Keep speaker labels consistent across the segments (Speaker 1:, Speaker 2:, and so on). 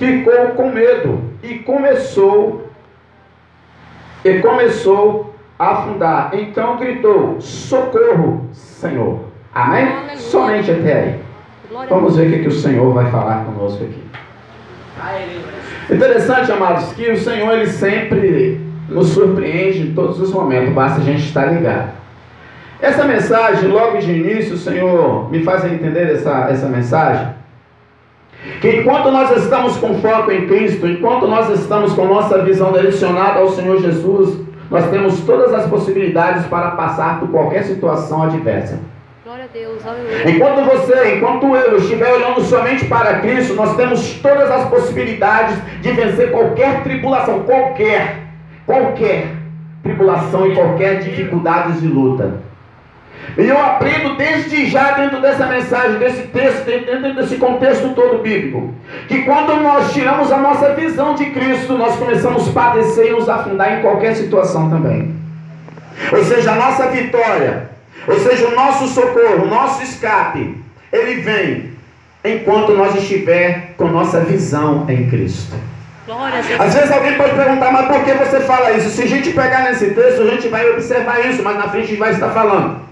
Speaker 1: ficou com medo e começou a afundar. Então gritou: socorro, Senhor. Amém?
Speaker 2: Aleluia.
Speaker 1: Somente até aí. Vamos ver o que o Senhor vai falar conosco aqui. Interessante, amados, que o Senhor ele sempre nos surpreende em todos os momentos, basta a gente estar ligado. Essa mensagem, logo de início, o Senhor me faz entender essa mensagem, que enquanto nós estamos com foco em Cristo, enquanto nós estamos com nossa visão direcionada ao Senhor Jesus, nós temos todas as possibilidades para passar por qualquer situação adversa.
Speaker 2: Glória a Deus, aleluia.
Speaker 1: Enquanto eu estiver olhando somente para Cristo, nós temos todas as possibilidades de vencer qualquer tribulação, qualquer tribulação e qualquer dificuldade de luta. E eu aprendo desde já dentro dessa mensagem, desse texto, dentro desse contexto todo bíblico, que quando nós tiramos a nossa visão de Cristo, nós começamos a padecer e nos afundar em qualquer situação também. Ou seja, a nossa vitória, ou seja, o nosso socorro, o nosso escape, ele vem enquanto nós estiver com nossa visão em Cristo.
Speaker 2: Glória a Deus.
Speaker 1: Às vezes alguém pode perguntar: mas por que você fala isso? Se a gente pegar nesse texto, a gente vai observar isso, mas na frente a gente vai estar falando.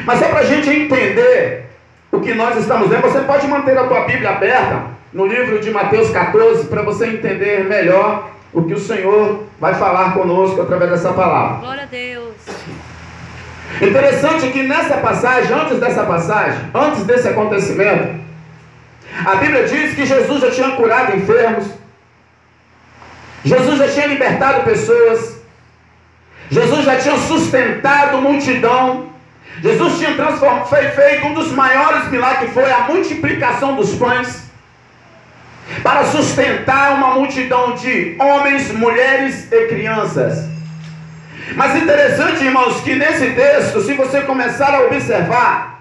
Speaker 1: Mas só para a gente entender o que nós estamos vendo, você pode manter a tua Bíblia aberta no livro de Mateus 14, para você entender melhor o que o Senhor vai falar conosco através dessa palavra.
Speaker 2: Glória a Deus.
Speaker 1: Interessante que nessa passagem, antes desse acontecimento, a Bíblia diz que Jesus já tinha curado enfermos, Jesus já tinha libertado pessoas, Jesus já tinha sustentado multidão, Jesus tinha feito um dos maiores milagres, que foi a multiplicação dos pães, para sustentar uma multidão de homens, mulheres e crianças. Mas interessante, irmãos, que nesse texto, se você começar a observar,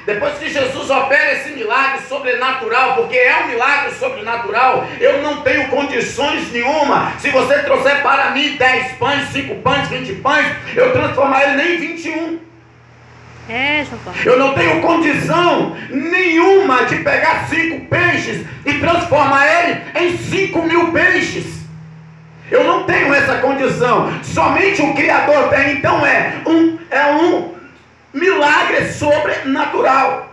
Speaker 1: depois que Jesus opera esse milagre sobrenatural, porque é um milagre sobrenatural, eu não tenho condições nenhuma. Se você trouxer para mim 10 pães, 5 pães, 20 pães, eu transformar ele nem em 21. Eu não tenho condição nenhuma de pegar 5 peixes e transformar ele em 5.000 peixes. Eu não tenho essa condição. Somente o Criador tem. Então é um milagre sobrenatural.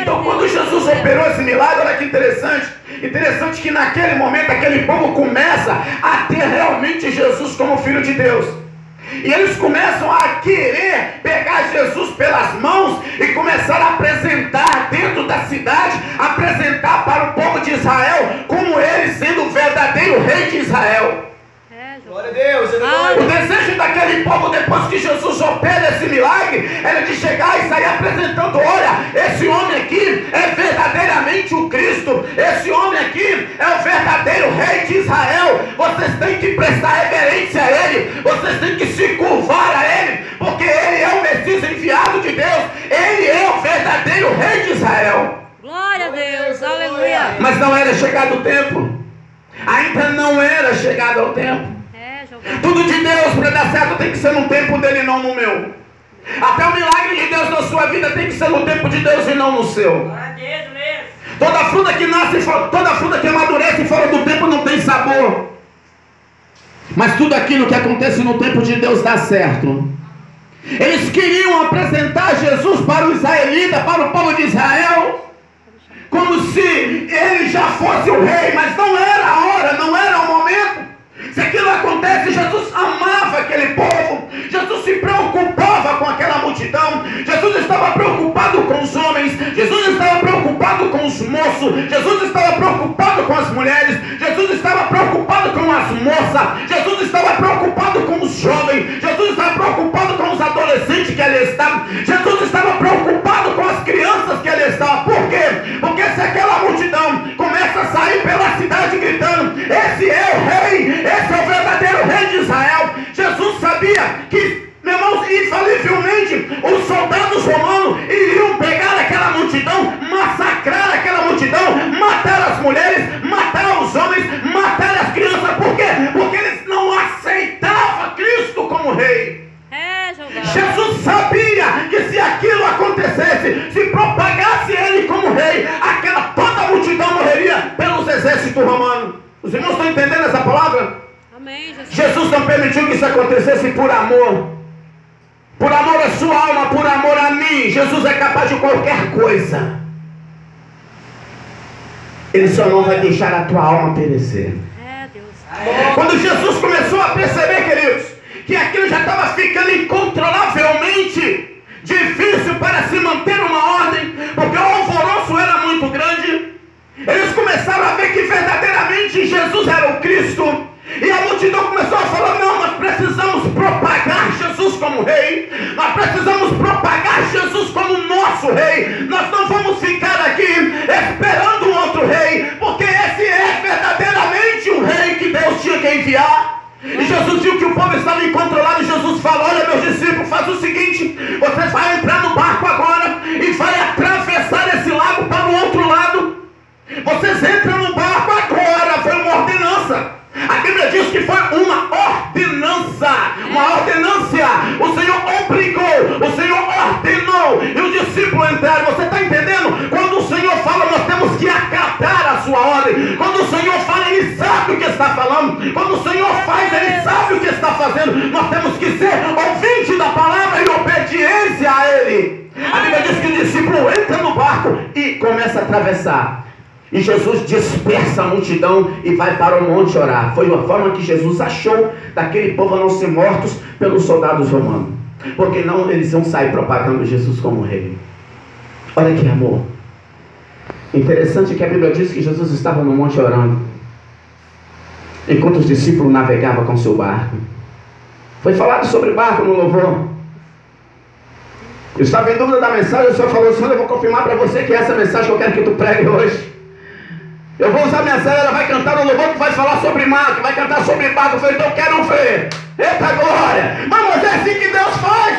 Speaker 1: Então quando Jesus operou esse milagre, olha que interessante. Interessante que naquele momento aquele povo começa a ter realmente Jesus como Filho de Deus. E eles começam a querer pegar Jesus pelas mãos e começar a apresentar dentro da cidade, apresentar para o povo de Israel como ele sendo o verdadeiro rei de Israel.
Speaker 3: Glória a Deus.
Speaker 1: O desejo daquele povo, depois que Jesus opera esse milagre, era de chegar e sair apresentando: olha, esse homem aqui é verdadeiramente o Cristo, esse homem aqui é o verdadeiro rei de Israel. Vocês têm que prestar reverência a ele, vocês têm que se curvar a ele, porque ele é o Messias enviado de Deus, ele é o verdadeiro rei de Israel.
Speaker 2: Glória a Deus, aleluia.
Speaker 1: Mas não era chegado o tempo, ainda não era chegado ao tempo. Tudo de Deus para dar certo tem que ser no tempo dele, não no meu. Até o milagre de Deus na sua vida tem que ser no tempo de Deus e não no seu. Toda fruta que nasce, toda fruta que amadurece fora do tempo não tem sabor. Mas tudo aquilo que acontece no tempo de Deus dá certo. Eles queriam apresentar Jesus para o israelita, para o povo de Israel, como se ele já fosse o rei, mas não era a hora, não era o momento. Se aquilo acontece, Jesus amava aquele povo, Jesus se preocupava com aquela multidão, Jesus estava preocupado com os homens, Jesus estava preocupado com os moços, Jesus estava preocupado com as mulheres, Jesus estava preocupado com as moças, Jesus estava preocupado com os jovens, Jesus estava preocupado com os adolescentes que ali estavam, Jesus estava preocupado com as crianças que ali estavam. Por quê? Porque se aquela multidão começa a sair pela cidade gritando: esse é o rei, esse é o verdadeiro rei de Israel, Jesus sabia que, meu irmão, infalivelmente os soldados romanos iriam pegar aquela multidão, massacrar aquela multidão, matar as mulheres, matar os homens, matar as crianças. Por quê? Porque eles não aceitavam Cristo como rei. Jesus sabia que se aquilo acontecesse, se propagasse ele como rei, aquela toda a multidão morreria pelos exércitos exército romano. Os irmãos estão entendendo essa palavra?
Speaker 2: Amém, Jesus.
Speaker 1: Jesus não permitiu que isso acontecesse por amor. Por amor à sua alma, por amor a mim. Jesus é capaz de qualquer coisa. Ele só não vai deixar a tua alma perecer.
Speaker 2: É, Deus.
Speaker 1: Quando Jesus começou a perceber, queridos, que aquilo já estava ficando incontrolavelmente difícil para se manter uma ordem, porque o alvoroço era muito grande, eles começaram a ver que verdadeiramente Jesus era o Cristo. E a multidão começou a falar: não, nós precisamos propagar Jesus como rei. Nós precisamos propagar Jesus como nosso rei. Nós não vamos ficar aqui esperando um outro rei, porque esse é verdadeiramente o rei que Deus tinha que enviar. E Jesus viu que o povo estava incontrolado. E Jesus falou: olha, meus discípulos, faz o seguinte: vocês vão entrar no barco agora e vai atravessar esse lago para o outro lado. Vocês entram no barco agora. Foi uma ordenança. A Bíblia diz que foi uma ordenança. Uma ordenância. O Senhor obrigou, o Senhor ordenou, e os discípulos entraram. Você está entendendo? Quando o Senhor fala, nós temos que acatar a sua ordem. Quando o Senhor fala, Ele sabe o que está falando. Quando o Senhor faz, Ele sabe o que está fazendo. Nós temos que ser ouvinte da palavra e obediência a Ele. A Bíblia diz que o discípulo entra no barco e começa a atravessar. E Jesus dispersa a multidão e vai para o monte orar. Foi a forma que Jesus achou daquele povo não ser mortos pelos soldados romanos. Porque não eles iam sair propagando Jesus como rei. Olha que amor. Interessante que a Bíblia diz que Jesus estava no monte orando, enquanto os discípulos navegavam com seu barco. Foi falado sobre barco no louvor. Eu estava em dúvida da mensagem. O Senhor falou: Senhor, eu vou confirmar para você que é essa mensagem que eu quero que tu pregue hoje. Eu vou usar minha cela, ela vai cantar no louvor que vai falar sobre mar, que vai cantar sobre barco. Eu falei: então eu quero ver. Eita glória! Mas é assim que Deus faz.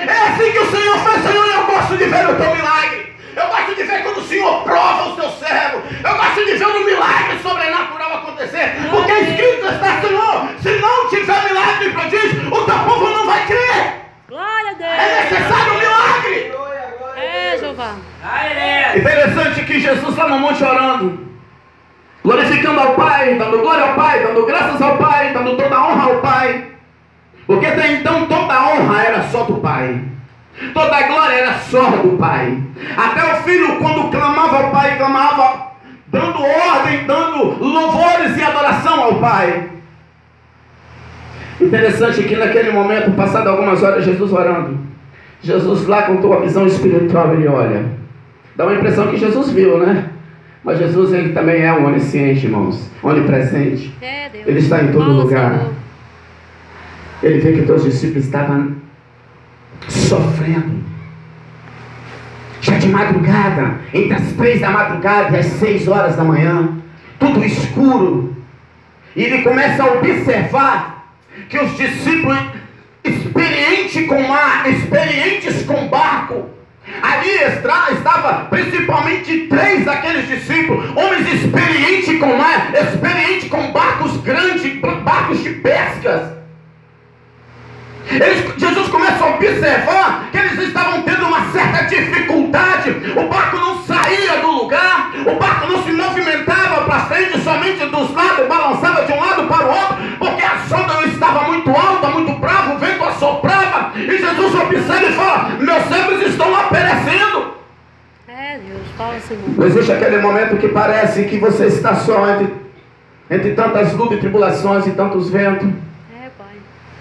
Speaker 1: É assim que o Senhor faz. Senhor, eu gosto de ver o teu milagre. Eu gosto de ver quando o Senhor prova o teu servo. Eu gosto de ver um milagre sobrenatural acontecer. Porque escrito está: Senhor, se não tiver milagre e prodígio, o teu povo não vai crer.
Speaker 2: Glória a Deus.
Speaker 1: É necessário um milagre.
Speaker 2: É, Jeová.
Speaker 1: Interessante que Jesus lá no monte orando, glorificando ao Pai, dando glória ao Pai, dando graças ao Pai, dando toda a honra ao Pai. Porque até então toda a honra era só do Pai, toda a glória era só do Pai. Até o Filho, quando clamava ao Pai, clamava dando ordem, dando louvores e adoração ao Pai. Interessante que naquele momento, passado algumas horas, Jesus orando, Jesus lá com tua visão espiritual, ele olha. Dá uma impressão que Jesus viu, né? Mas Jesus, ele também é onisciente, irmãos, onipresente.
Speaker 2: É, Deus.
Speaker 1: Ele está em todo
Speaker 2: Fala,
Speaker 1: lugar.
Speaker 2: Senhor.
Speaker 1: Ele vê que os teus discípulos estavam sofrendo. Já de madrugada, entre as 3 da madrugada e as 6 horas da manhã, tudo escuro. E ele começa a observar que os discípulos, experientes com mar, experientes com barco, ali estava principalmente 3 daqueles discípulos, homens experientes com mar, experientes com barcos grandes, barcos de pescas. Jesus começa a observar que eles estavam tendo uma certa dificuldade. O barco não saía do lugar, o barco não se movimentava para frente, somente dos lados, balançava de um lado para o outro, porque a sonda estava muito alta, muito brava, o vento assoprava. E Jesus observa e fala: meus servos estão lá perecendo.
Speaker 2: É, Deus, fala, Senhor.
Speaker 1: Não existe aquele momento que parece que você está só entre tantas lutas e tribulações e tantos ventos.
Speaker 2: É, Pai.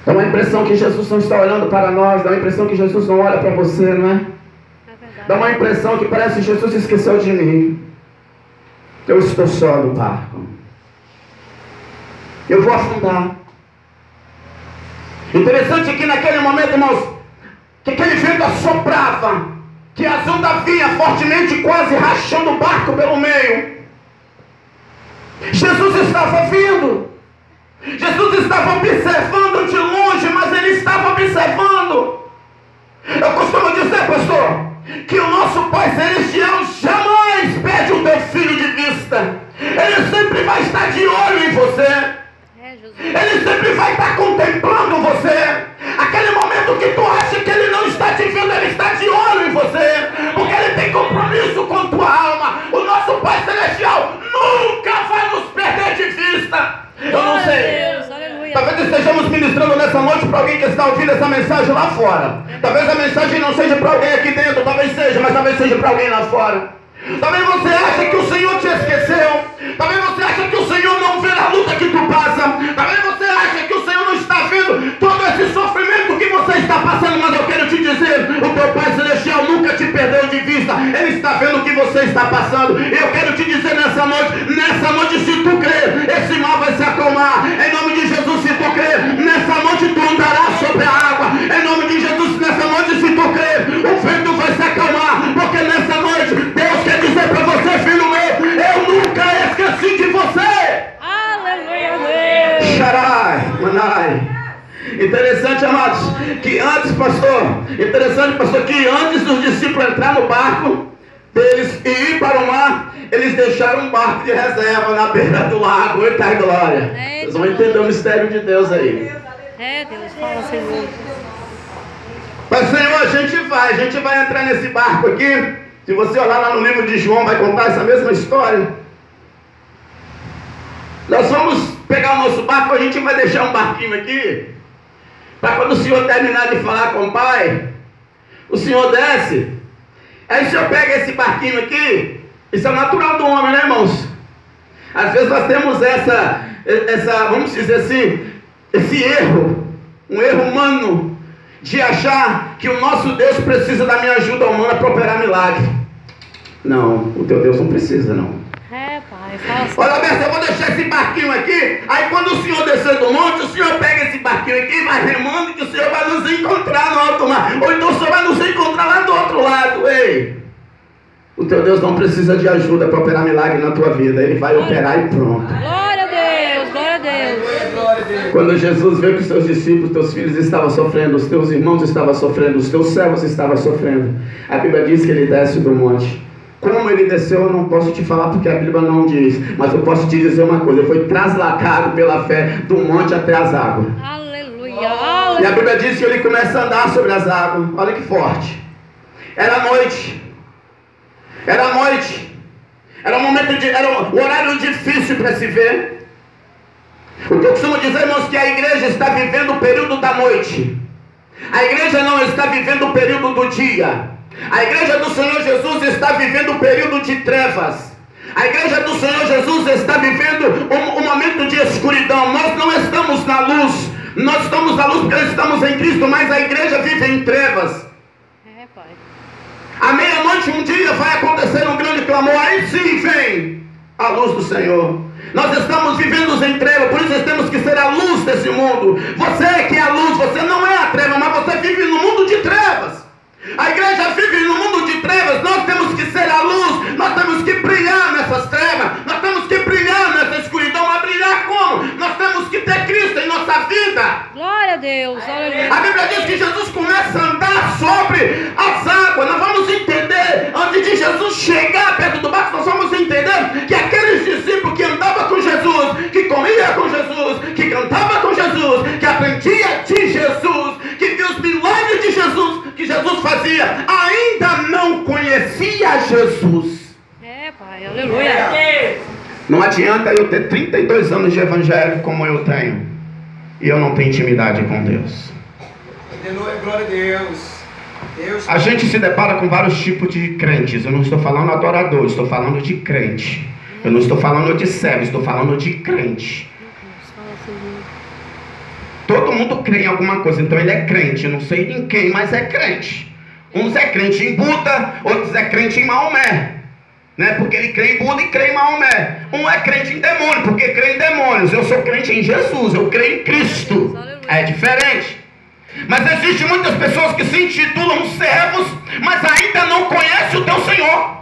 Speaker 1: Dá uma impressão que Jesus não está olhando para nós, dá uma impressão que Jesus não olha para você, não é?
Speaker 2: É verdade.
Speaker 1: Dá uma impressão que parece que Jesus esqueceu de mim. Eu estou só no barco. Eu vou afundar. Interessante que naquele momento, irmãos, que aquele vento assoprava, que as ondas vinham fortemente, quase rachando o barco pelo meio. Jesus estava vindo. Jesus estava observando de longe, mas ele estava observando. Eu costumo dizer, pastor, que o nosso Pai Celestial jamais perde o teu filho de vista. Ele sempre vai estar de olho em você. Ele sempre vai estar contemplando você. Aquele momento que tu acha que ele não está te vendo, ele está de olho em você, porque ele tem compromisso com tua alma. O nosso Pai Celestial nunca vai estejamos ministrando nessa noite para alguém que está ouvindo essa mensagem lá fora. Talvez a mensagem não seja para alguém aqui dentro, talvez seja, mas talvez seja para alguém lá fora. Talvez você ache que o Senhor te esqueceu. Talvez você ache que o Senhor não vê a luta que tu passa. Talvez você ache que o Senhor não está vendo todo esse sofrimento que você está passando. Mas eu quero te dizer, o teu Pai Celestial nunca te perdeu de vista. Ele está vendo o que você está passando. E eu quero te dizer nessa noite, se tu crer, esse mal vai se acalmar. Em nome de Jesus, se tu crer, nessa noite tu andarás sobre a água. Em nome de Jesus, nessa noite, se tu crer, o vento vai se acalmar. Porque nessa noite, Deus quer dizer para você, filho meu, eu nunca esqueci de você.
Speaker 2: Aleluia, Deus.
Speaker 1: Sharai, Manai. Interessante, amados, que antes, pastor, que antes dos discípulos entrar no barco deles e ir para o mar, eles deixaram um barco de reserva na beira do lago. Eita glória. Vocês vão entender o mistério de Deus aí.
Speaker 2: Deus, fala, Senhor.
Speaker 1: Mas, Senhor, a gente vai entrar nesse barco aqui. Se você olhar lá no livro de João, vai contar essa mesma história. Nós vamos pegar o nosso barco, a gente vai deixar um barquinho aqui, para quando o Senhor terminar de falar com o Pai, o Senhor desce. Aí o Senhor pega esse barquinho aqui. Isso é natural do homem, né, irmãos? Às vezes nós temos essa, vamos dizer assim, esse erro, um erro humano, de achar que o nosso Deus precisa da minha ajuda humana para operar milagre. Não, o teu Deus não precisa, não.
Speaker 2: Pai, fala.
Speaker 1: Olha, Alberto, eu vou deixar esse barquinho aqui. Aí quando o Senhor descer do monte, o Senhor pega esse barquinho aqui e vai remando, que o Senhor vai nos encontrar no alto mar. Ou então o Senhor vai nos encontrar lá do outro lado. Ei, o teu Deus não precisa de ajuda para operar milagre na tua vida. Ele vai operar e pronto.
Speaker 2: Glória a Deus, glória a Deus.
Speaker 1: Quando Jesus viu que os teus discípulos, teus filhos estavam sofrendo, os teus irmãos estavam sofrendo, os teus servos estavam sofrendo, a Bíblia diz que ele desce do monte. Como ele desceu, eu não posso te falar porque a Bíblia não diz. Mas eu posso te dizer uma coisa: ele foi traslacado pela fé do monte até as águas.
Speaker 2: Aleluia.
Speaker 1: E a Bíblia diz que ele começa a andar sobre as águas. Olha que forte. Era noite. Era um momento era um horário difícil para se ver. O que eu costumo dizer, irmãos, que a igreja está vivendo o período da noite. A igreja não está vivendo o período do dia. A igreja do Senhor Jesus está vivendo o período de trevas. A igreja do Senhor Jesus está vivendo um momento de escuridão. Nós não estamos na luz. Nós estamos na luz porque estamos em Cristo, mas a igreja vive em trevas.
Speaker 2: Pai.
Speaker 1: À meia-noite um dia vai acontecer um grande clamor. Aí sim vem a luz do Senhor. Nós estamos vivendo em trevas, por isso temos que ser a luz desse mundo. Você que é a luz, você não é a treva, mas você vive no mundo de trevas. A igreja vive no mundo de trevas. Nós temos que ser a luz. Nós temos que brilhar nessas trevas. Nós temos que brilhar nessa escuridão. Mas brilhar como? Nós temos que ter Cristo em nossa vida.
Speaker 2: Glória a Deus, aleluia.
Speaker 1: A Bíblia diz que Jesus começa a andar sobre as águas. Nós vamos entender, antes de Jesus chegar perto do barco, nós vamos entender que aqueles discípulos que andavam com Jesus, que comia com Jesus, que cantava com Jesus, que aprendia de Jesus, que viu os milagres de Jesus, que Jesus fazia, ainda não conhecia Jesus.
Speaker 2: Pai, aleluia.
Speaker 1: Não adianta eu ter 32 anos de evangelho como eu tenho e eu não tenho intimidade com Deus.
Speaker 3: Glória a Deus.
Speaker 1: A gente se depara com vários tipos de crentes. Eu não estou falando adorador, estou falando de crente. Eu não estou falando de servo, estou falando de crente. Todo mundo crê em alguma coisa, então ele é crente. Eu não sei em quem, mas é crente. Uns é crente em Buda, outros é crente em Maomé, né? Porque ele crê em Buda e crê em Maomé. Um é crente em demônio, porque crê em demônios. Eu sou crente em Jesus, eu creio em Cristo. É diferente. Mas existem muitas pessoas que se intitulam servos, mas ainda não conhecem o teu Senhor.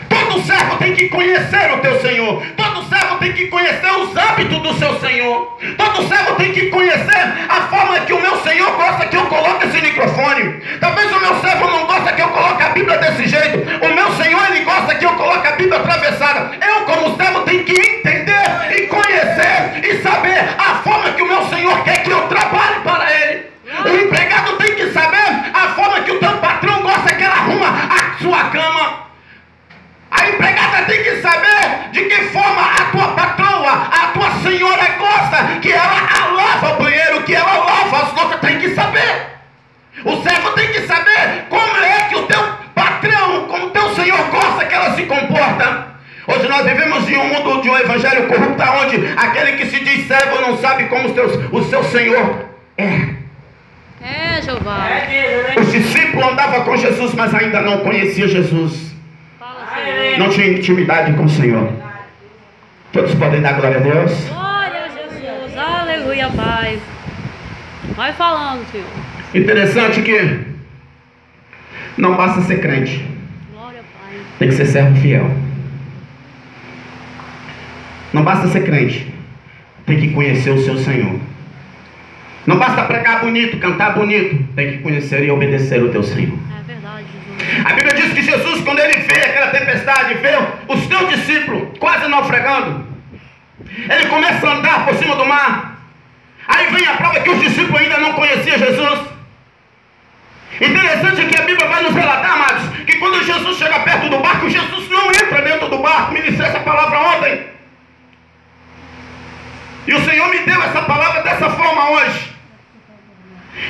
Speaker 1: Todo servo tem que conhecer o teu Senhor. Todo servo tem que conhecer os hábitos do seu Senhor. Todo servo tem que conhecer a forma que o meu Senhor gosta que eu coloque esse microfone. Talvez o meu servo não gosta que eu coloque a Bíblia desse jeito. O meu Senhor, ele gosta que eu coloque a Bíblia atravessada. Eu, como servo, tenho que entender e conhecer e saber a forma que o meu Senhor quer que eu trabalhe para Ele. O empregado tem que saber a forma que o teu patrão gosta que ela arruma a sua cama. A empregada tem que saber de que forma a tua patroa, a tua senhora gosta que ela vivemos em um mundo de um evangelho corrupto, onde aquele que se diz servo não sabe como o seu Senhor é.
Speaker 2: É, Jeová.
Speaker 1: Os discípulos andavam com Jesus, mas ainda não conheciam Jesus.
Speaker 2: Fala, Senhor.
Speaker 1: Não tinha intimidade com o Senhor. Todos podem dar glória a Deus?
Speaker 2: Glória a Jesus. Aleluia, Pai. Vai falando, Senhor.
Speaker 1: Interessante que não basta ser crente.
Speaker 2: Glória, Pai.
Speaker 1: Tem que ser servo fiel. Não basta ser crente. Tem que conhecer o seu Senhor. Não basta pregar bonito, cantar bonito. Tem que conhecer e obedecer o teu Senhor.
Speaker 2: É verdade, Jesus.
Speaker 1: A Bíblia diz que Jesus, quando ele vê aquela tempestade, vê os teus discípulos quase naufragando, ele começa a andar por cima do mar. Aí vem a prova que os discípulos ainda não conheciam Jesus. Interessante que a Bíblia vai nos relatar, amados, que quando Jesus chega perto do barco, Jesus não entra dentro do barco. Ministrei essa palavra ontem. E o Senhor me deu essa palavra dessa forma hoje.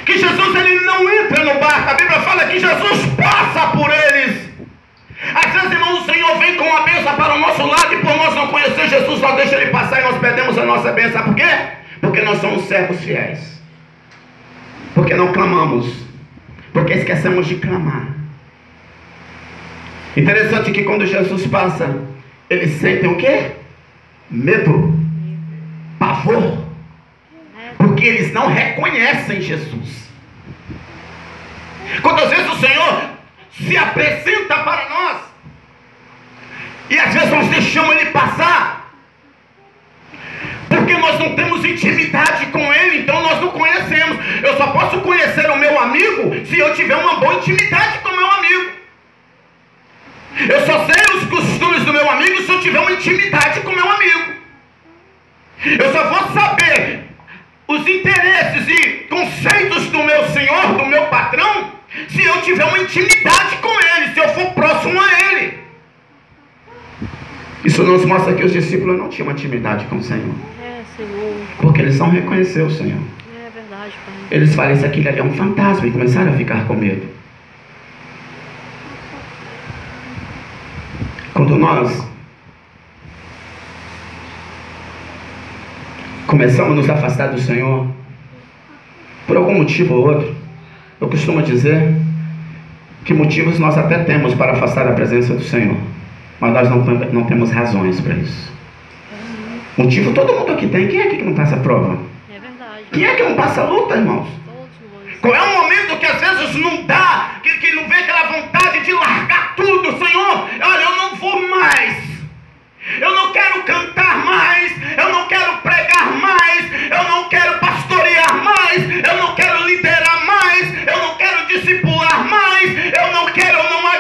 Speaker 1: Que Jesus ele não entra no barco. A Bíblia fala que Jesus passa por eles. Às vezes, irmãos, o Senhor vem com uma bênção para o nosso lado e por nós não conhecer Jesus, só deixa ele passar e nós perdemos a nossa bênção. Sabe por quê? Porque nós somos servos fiéis. Porque não clamamos. Porque esquecemos de clamar. Interessante que quando Jesus passa, eles sentem o quê? Medo. Pavor. Porque eles não reconhecem Jesus. Quantas vezes o Senhor se apresenta para nós e às vezes nós deixamos ele passar porque nós não temos intimidade com ele, então nós não conhecemos. Eu só posso conhecer o meu amigo se eu tiver uma boa intimidade com o meu amigo. Eu só sei os costumes do meu amigo se eu tiver uma intimidade com o meu amigo. Eu só vou saber os interesses e conceitos do meu Senhor, do meu patrão, se eu tiver uma intimidade com ele, se eu for próximo a ele. Isso nos mostra que os discípulos não tinham uma intimidade com o Senhor.
Speaker 2: É, Senhor.
Speaker 1: Porque eles não reconheceram o Senhor.
Speaker 2: É verdade, Pai.
Speaker 1: Eles falam, isso aqui ali é um fantasma, e começaram a ficar com medo. Quando nós começamos a nos afastar do Senhor, por algum motivo ou outro, eu costumo dizer que motivos nós até temos para afastar a presença do Senhor, mas nós não temos razões para isso. Motivo todo mundo aqui tem. Quem é aqui que não passa prova?
Speaker 2: É verdade.
Speaker 1: Quem é que não passa luta, irmãos? Qual é o momento que às vezes não dá, que não vê aquela vontade de largar tudo? Senhor, olha, eu não vou mais. Eu não quero cantar mais, eu não quero pregar mais, eu não quero pastorear mais, eu não quero liderar mais, eu não quero discipular mais, eu não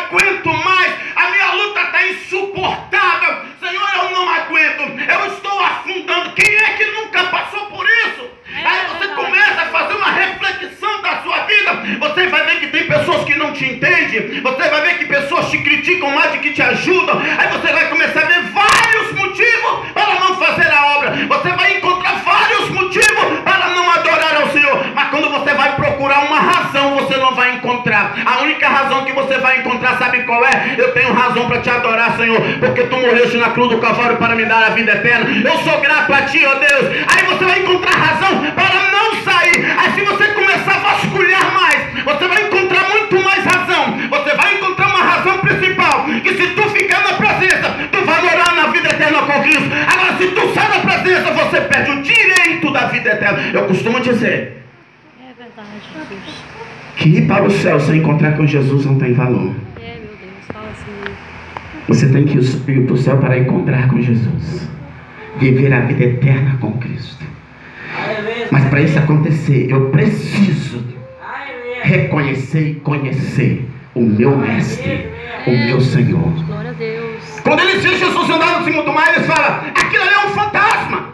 Speaker 1: aguento mais, a minha luta está insuportável, Senhor, eu não aguento, eu estou afundando. Quem é que nunca passou por isso? Aí você começa a fazer uma reflexão da sua vida, você vai ver que tem pessoas que não te entendem, você vai ver que pessoas te criticam mais do que te ajudam, aí você vai começar a ver vários motivos para não fazer a obra, você vai encontrar vários motivos para não adorar ao Senhor, mas quando você vai procurar uma razão, você não vai encontrar. A única razão que você vai encontrar, sabe qual é? Eu tenho razão para te adorar, Senhor, porque tu morreste na cruz do Calvário para me dar a vida eterna, eu sou grato a ti, ó Deus. Aí você vai encontrar razão para não sair. Aí se você começar a vasculhar mais, você vai encontrar muito mais razão. Você vai encontrar uma razão principal, que se tu ficar na presença, tu vai morar na vida eterna com Cristo. Agora se tu sai da presença, você perde o direito da vida eterna. Eu costumo dizer,
Speaker 2: é verdade, Jesus,
Speaker 1: que ir para o céu sem encontrar com Jesus não tem valor.
Speaker 2: É, meu Deus, fala assim.
Speaker 1: Você tem que ir para o céu para encontrar com Jesus, viver a vida eterna com Cristo. Mas para isso acontecer, eu preciso reconhecer e conhecer o meu mestre, o meu Senhor.
Speaker 2: Glória a Deus.
Speaker 1: Quando eles viram Jesus andar no cimo do mar, eles falam, aquilo ali é um fantasma.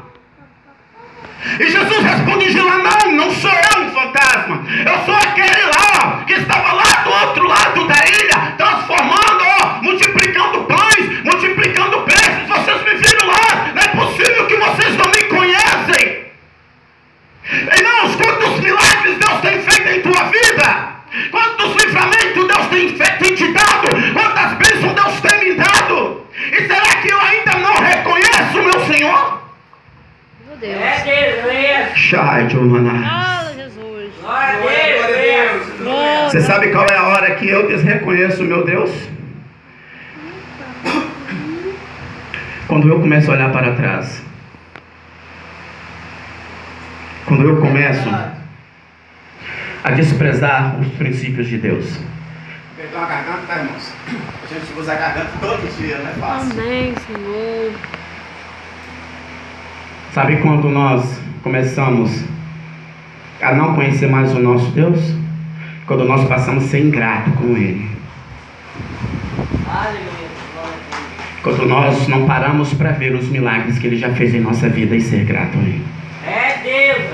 Speaker 1: E Jesus responde de lá, não sou eu um fantasma, eu sou aquele lá, que estava lá do outro lado da ilha, transformando, multiplicando pães, multiplicando peixes. Vocês me viram lá, não é possível que vocês não me conhecem. Irmãos, quantos milagres Deus tem feito em tua vida? Quantos livramentos Deus tem te dado? Quantas bênçãos Deus tem me dado? E será que eu ainda não reconheço Shai de humanas.
Speaker 2: Fala, Jesus.
Speaker 3: Glória a Deus.
Speaker 2: Glória.
Speaker 1: Você sabe qual é a hora que eu desreconheço o meu Deus? Quando eu começo a olhar para trás. Quando eu começo a desprezar os princípios de Deus.
Speaker 3: Perdão a garganta, tá, irmãos? A gente usa a garganta todo dia, não é fácil.
Speaker 2: Amém, Senhor.
Speaker 1: Sabe quando nós começamos a não conhecer mais o nosso Deus? Quando nós passamos a ser ingrato com Ele. Quando nós não paramos para ver os milagres que Ele já fez em nossa vida e ser grato a Ele.
Speaker 4: É Deus,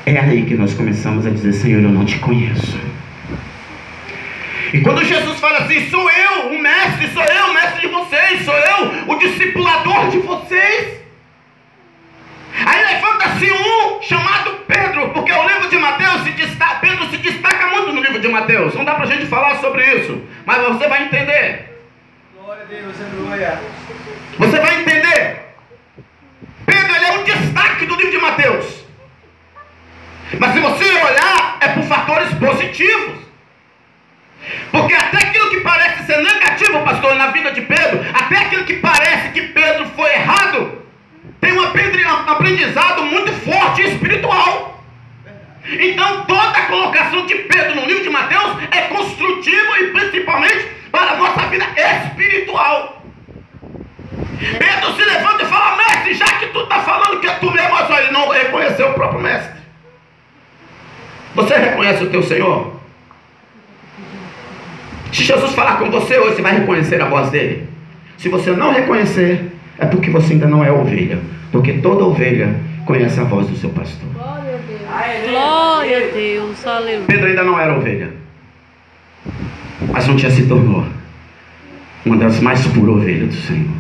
Speaker 1: É aí que nós começamos a dizer: Senhor, eu não te conheço. E quando Jesus fala assim: sou eu o mestre de vocês, sou eu o discipulador de vocês. Aí levanta-se um chamado Pedro, porque o livro de Mateus Pedro se destaca muito no livro de Mateus. Não dá pra gente falar sobre isso, mas você vai entender.
Speaker 3: Glória a Deus, aleluia.
Speaker 1: Você vai entender. Pedro, ele é um destaque do livro de Mateus. Mas se você olhar, é por fatores positivos. Porque até aquilo que parece ser negativo, pastor, na vida de Pedro, até aquilo que parece que Pedro foi errado, tem um aprendizado muito forte e espiritual. Então toda a colocação de Pedro no livro de Mateus é construtiva e principalmente para a nossa vida espiritual. Pedro se levanta e fala: mestre, já que tu está falando que é tu mesmo, mas ele não reconheceu o próprio mestre. Você reconhece o teu Senhor? Se Jesus falar com você hoje, você vai reconhecer a voz dele. Se você não reconhecer, é porque você ainda não é ovelha. Porque toda ovelha conhece a voz do seu pastor.
Speaker 2: Glória a Deus. Glória a Deus. Aleluia.
Speaker 1: Pedro ainda não era ovelha, mas um dia se tornou uma das mais puras ovelhas do Senhor.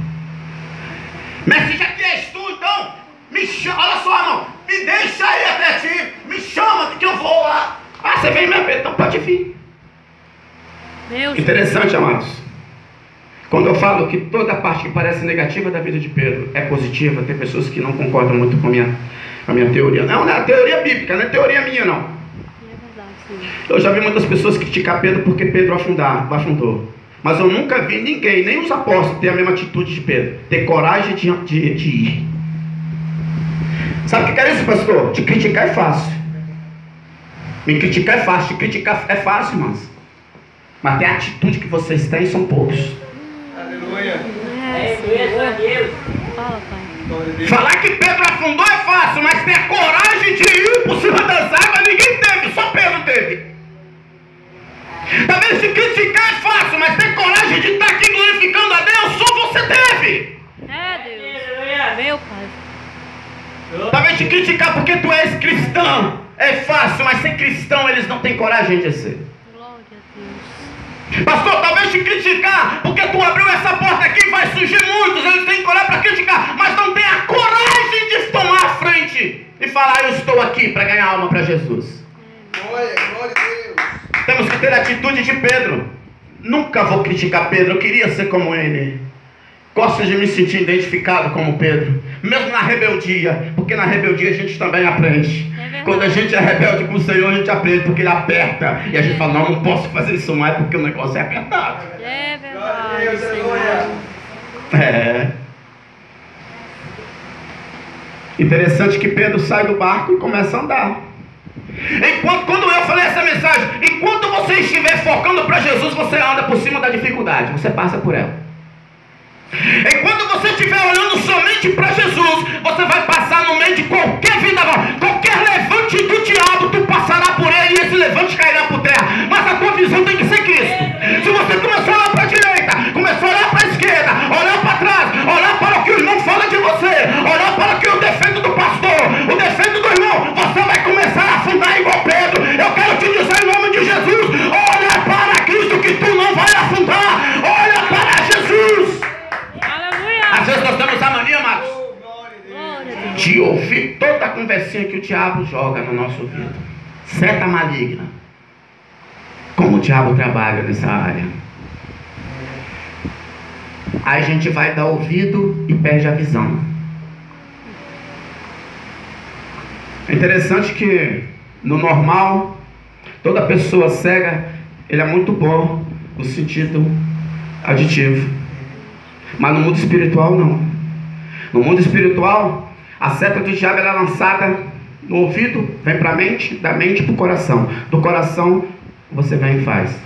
Speaker 1: Mestre, já que és tu, então me chama. Olha só, irmão, me deixa aí até ti. Me chama que eu vou lá. Ah, você vem mesmo, Pedro? Então pode vir.
Speaker 2: Meu
Speaker 1: Interessante, amados. Quando eu falo que toda parte que parece negativa da vida de Pedro é positiva, tem pessoas que não concordam muito com a minha teoria. Não é a teoria bíblica, não é teoria minha, não.
Speaker 2: É verdade, sim.
Speaker 1: Eu já vi muitas pessoas criticar Pedro porque Pedro afundou. Mas eu nunca vi ninguém, nem os apóstolos, ter a mesma atitude de Pedro. Ter coragem de ir. Sabe o que é isso, pastor? Te criticar é fácil. Me criticar é fácil. Te criticar é fácil, irmãos. Mas tem a atitude que vocês têm, são poucos.
Speaker 3: Aleluia.
Speaker 2: É, Senhor. Fala, Pai.
Speaker 1: Falar que Pedro afundou é fácil, mas ter a coragem de ir por cima das águas ninguém teve, só Pedro teve. Talvez se criticar é fácil, mas ter coragem de estar aqui glorificando a Deus, só você teve.
Speaker 2: É, Deus. Meu Pai.
Speaker 1: Talvez te criticar porque tu és cristão é fácil, mas sem cristão eles não têm coragem de ser.
Speaker 2: Glória a Deus.
Speaker 1: Pastor, talvez te criticar porque tu abriu essa porta aqui, vai surgir muitos, eles têm coragem para criticar, mas não tem a coragem de tomar a frente e falar: eu estou aqui para ganhar alma para Jesus.
Speaker 3: Glória a Deus.
Speaker 1: Temos que ter a atitude de Pedro. Nunca vou criticar Pedro, eu queria ser como ele. Gosto de me sentir identificado como Pedro, mesmo na rebeldia, porque na rebeldia a gente também aprende. Quando a gente é rebelde com o Senhor, a gente aprende, porque Ele aperta. E a gente fala: não posso fazer isso mais, porque o negócio é apertado.
Speaker 2: É
Speaker 3: Glória a
Speaker 2: verdade,
Speaker 3: Deus,
Speaker 2: Senhor.
Speaker 3: aleluia.
Speaker 1: Interessante que Pedro sai do barco e começa a andar. Quando eu falei essa mensagem, enquanto você estiver focando para Jesus, você anda por cima da dificuldade, você passa por ela. Enquanto você estiver olhando somente para Jesus, você vai passar no meio de qualquer vida, qualquer levante do diabo, tu passará por ele e esse levante cairá por terra. Mas a tua visão tem que ser Cristo. Se você começar a olhar para a direita, começar a olhar para a esquerda, olhar para trás, olhar para o que o irmão fala de você, olhar para o que o defeito do pastor, o defeito do irmão, você vai começar a afundar igual Pedro. Eu quero te dizer em nome de Jesus: olha para Cristo que tu não vai afundar. Olha para Jesus. Às vezes nós temos a mania, Marcos, de ouvir toda a conversinha que o diabo joga no nosso ouvido. Seta maligna. Como o diabo trabalha nessa área. Aí a gente vai dar ouvido e perde a visão. É interessante que no normal, toda pessoa cega, ele é muito bom no sentido aditivo. Mas no mundo espiritual não. No mundo espiritual, a seta do diabo ela é lançada no ouvido, vem para a mente, da mente para o coração. Do coração você vem e faz.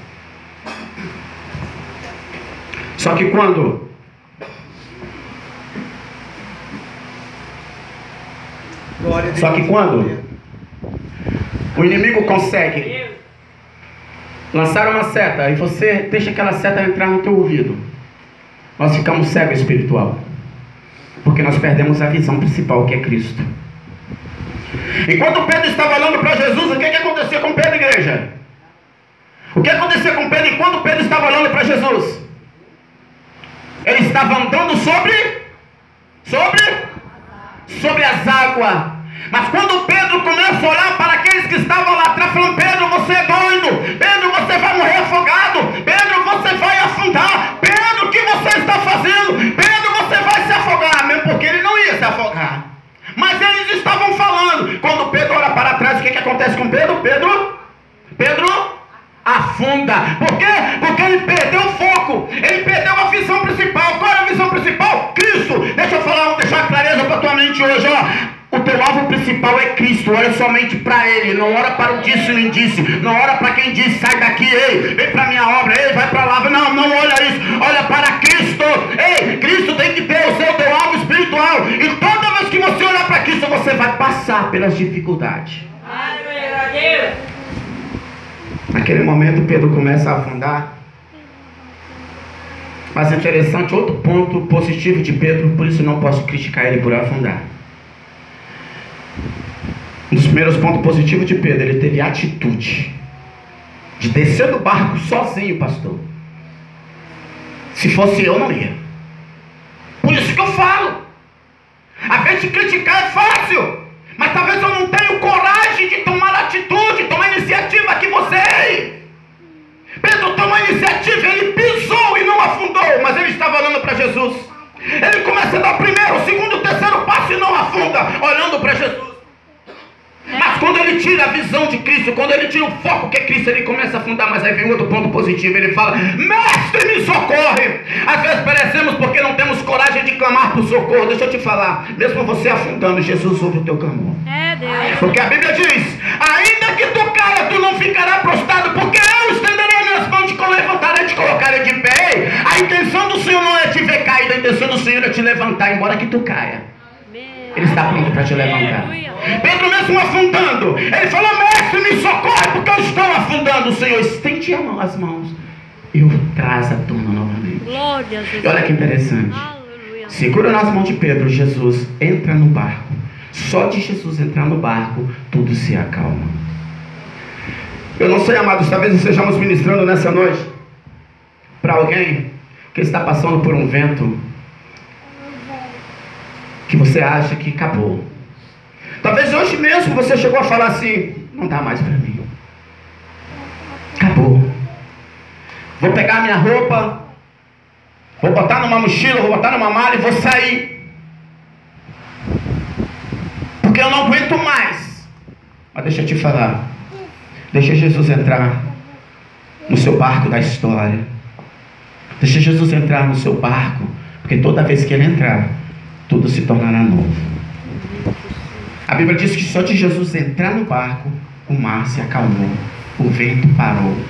Speaker 1: Só que quando o inimigo consegue lançar uma seta e você deixa aquela seta entrar no teu ouvido, nós ficamos cegos espiritual, porque nós perdemos a visão principal, que é Cristo. Enquanto Pedro estava olhando para Jesus, o que acontecia com Pedro, igreja? O que acontecia com Pedro enquanto Pedro estava olhando para Jesus? Ele estava andando sobre as águas. Mas quando Pedro começa a olhar para aqueles que estavam lá atrás, falando: Pedro, você é doido, Pedro, você vai morrer afogado, Pedro, você vai afundar, Pedro, o que você está fazendo? Pedro, você vai se afogar, mesmo porque ele não ia se afogar. Mas eles estavam falando. Quando Pedro olha para trás, o que acontece com Pedro? Pedro afunda. Por quê? Porque ele perdeu o foco, ele perdeu a visão principal. Qual é a visão principal? Cristo. Deixa eu falar, deixar clareza para tua mente hoje, ó. O teu alvo principal é Cristo. Olha somente para Ele. Não ora para o disse nem disse. Não ora para quem diz: sai daqui, ei, vem para minha obra, ei, vai para lá. Não olha isso. Olha para Cristo. Ei, Cristo tem que ter o seu teu alvo espiritual. E toda vez que você olhar para Cristo, você vai passar pelas dificuldades. Naquele momento Pedro começa a afundar. Mas é interessante, outro ponto positivo de Pedro, por isso não posso criticar ele por afundar. Um dos primeiros pontos positivos de Pedro, ele teve a atitude de descer do barco sozinho, pastor. Se fosse eu, não ia. Por isso que eu falo, a vez de criticar é fácil, mas talvez eu não tenha coragem de tomar atitude, tomar iniciativa que você. Pedro tomou iniciativa, ele pisou e não afundou, mas ele estava olhando para Jesus. Ele começa a dar o primeiro, o segundo, o terceiro passo e não afunda, olhando para Jesus. Mas quando ele tira a visão de Cristo, quando ele tira o foco que é Cristo, ele começa a afundar. Mas aí vem outro ponto positivo, ele fala: mestre, me socorre. Às vezes perecemos porque não temos coragem de clamar por socorro. Deixa eu te falar, mesmo você afundando, Jesus ouve o teu clamor. É Deus. Porque a Bíblia diz: ainda que tu caia, tu não ficará prostrado, porque eu estenderei minhas mãos, te levantarei e te colocarei de pé. A intenção do Senhor não é te ver caído, a intenção do Senhor é te levantar, embora que tu caia. Ele está pronto para te levantar. Pedro mesmo afundando, ele falou: mestre, me socorre, porque eu estou afundando. O Senhor estende as mãos e o traz à tona novamente. Glória a Deus. E olha que interessante. Aleluia. Segura nas mãos de Pedro, Jesus entra no barco. Só de Jesus entrar no barco, tudo se acalma. Eu não sei, amados, talvez estejamos ministrando nessa noite para alguém que está passando por um vento que você acha que acabou. Talvez hoje mesmo você chegou a falar assim: não dá mais para mim, acabou. Vou pegar minha roupa, vou botar numa mochila, vou botar numa mala e vou sair, porque eu não aguento mais. Mas deixa eu te falar, deixa Jesus entrar no seu barco da história. Deixa Jesus entrar no seu barco, porque toda vez que ele entrar, tudo se tornará novo. A Bíblia diz que só de Jesus entrar no barco, o mar se acalmou, o vento parou.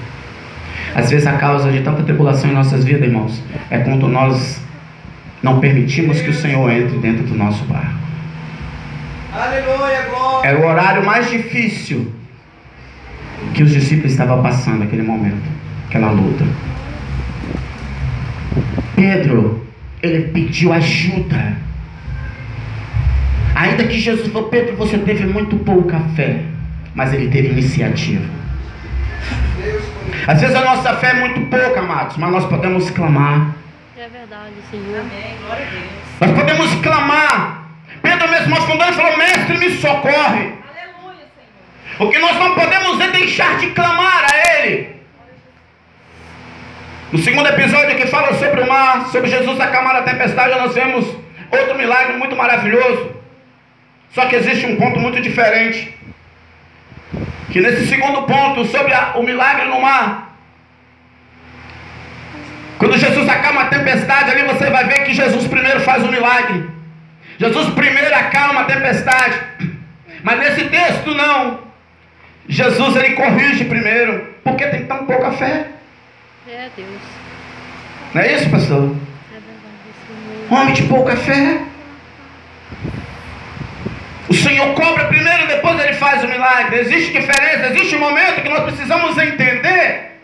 Speaker 1: Às vezes a causa de tanta tribulação em nossas vidas, irmãos, é quando nós não permitimos que o Senhor entre dentro do nosso barco. Aleluia, glória. Era o horário mais difícil que os discípulos estavam passando naquele momento, aquela luta. Pedro, ele pediu ajuda. Ainda que Jesus falou: Pedro, você teve muito pouca fé, mas ele teve iniciativa. Às vezes a nossa fé é muito pouca, amados, mas nós podemos clamar.
Speaker 2: É verdade, Senhor. Amém. Glória a Deus.
Speaker 1: Nós podemos clamar. Pedro mesmo afundando falou: mestre, me socorre.
Speaker 2: Aleluia, Senhor.
Speaker 1: O que nós não podemos é deixar de clamar a Ele. No segundo episódio que fala sobre o mar, sobre Jesus acalmar a tempestade, nós vemos outro milagre muito maravilhoso. Só que existe um ponto muito diferente. Que nesse segundo ponto, sobre o milagre no mar, quando Jesus acalma a tempestade, ali você vai ver que Jesus primeiro faz o milagre. Jesus primeiro acalma a tempestade. Mas nesse texto não. Jesus ele corrige primeiro. Porque tem tão pouca fé.
Speaker 2: É Deus.
Speaker 1: Não é isso, pastor?
Speaker 2: É verdade, Senhor.
Speaker 1: Homem de pouca fé. O Senhor cobra primeiro e depois ele faz o milagre. Existe diferença, existe um momento que nós precisamos entender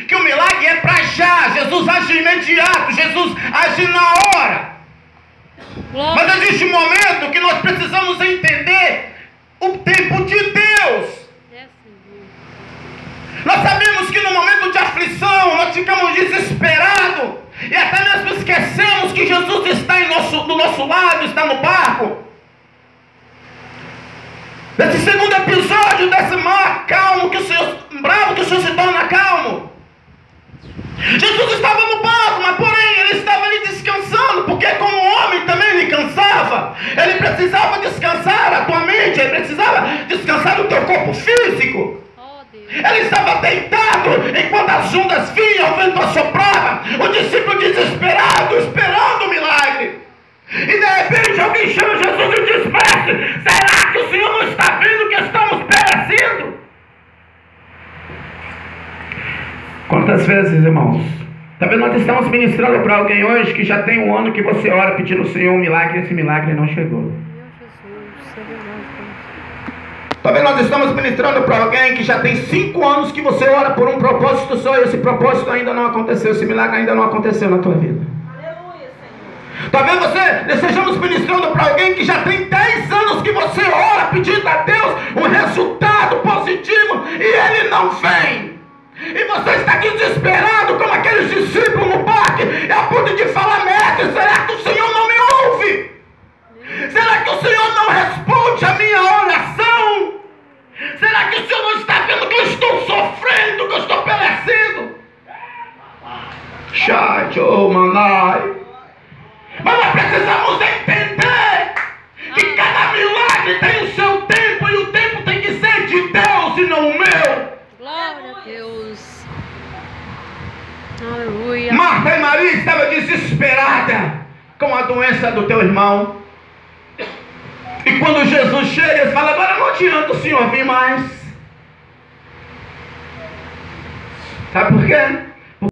Speaker 1: que o milagre é para já. Jesus age imediato, Jesus age na hora.
Speaker 2: Glória.
Speaker 1: Mas existe um momento que nós precisamos entender o tempo de Deus.
Speaker 2: É, Senhor.
Speaker 1: Nós sabemos que no momento de aflição nós ficamos desesperados e até mesmo esquecemos que Jesus está do nosso lado, está no barco. Nesse segundo episódio desse mar calmo, bravo que o Senhor se torna calmo. Jesus estava no barco, mas porém ele estava ali descansando, porque como homem também ele cansava. Ele precisava descansar a tua mente, ele precisava descansar o teu corpo físico.
Speaker 2: Oh, Deus.
Speaker 1: Ele estava deitado enquanto as ondas vinham, o vento assoprava, o discípulo desesperado, esperando o milagre. E de repente alguém chama Jesus e diz: mestre, será que o Senhor não está vendo que estamos perecendo? Quantas vezes, irmãos? Talvez nós estamos ministrando para alguém hoje que já tem um ano que você ora pedindo ao Senhor um milagre e esse milagre não chegou.
Speaker 2: Meu Jesus, é verdade.
Speaker 1: Talvez nós estamos ministrando para alguém que já tem 5 anos que você ora por um propósito só e esse propósito ainda não aconteceu, esse milagre ainda não aconteceu na tua vida. Talvez estejamos ministrando para alguém que já tem 10 anos que você ora pedindo a Deus um resultado positivo e ele não vem. E você está desesperado como aqueles discípulos no parque, a ponto de falar: mestre, será que o Senhor não me ouve? Será que o Senhor não responde a minha oração? Será que o Senhor não está vendo que eu estou sofrendo, que eu estou perecendo? Manai. Mas nós precisamos entender que cada milagre tem o seu tempo e o tempo tem que ser de Deus e não o meu.
Speaker 2: Glória a Deus. Aleluia.
Speaker 1: Marta e Maria estavam desesperadas com a doença do teu irmão. E quando Jesus chega, eles falam: agora não adianta o Senhor vir mais. Sabe por quê?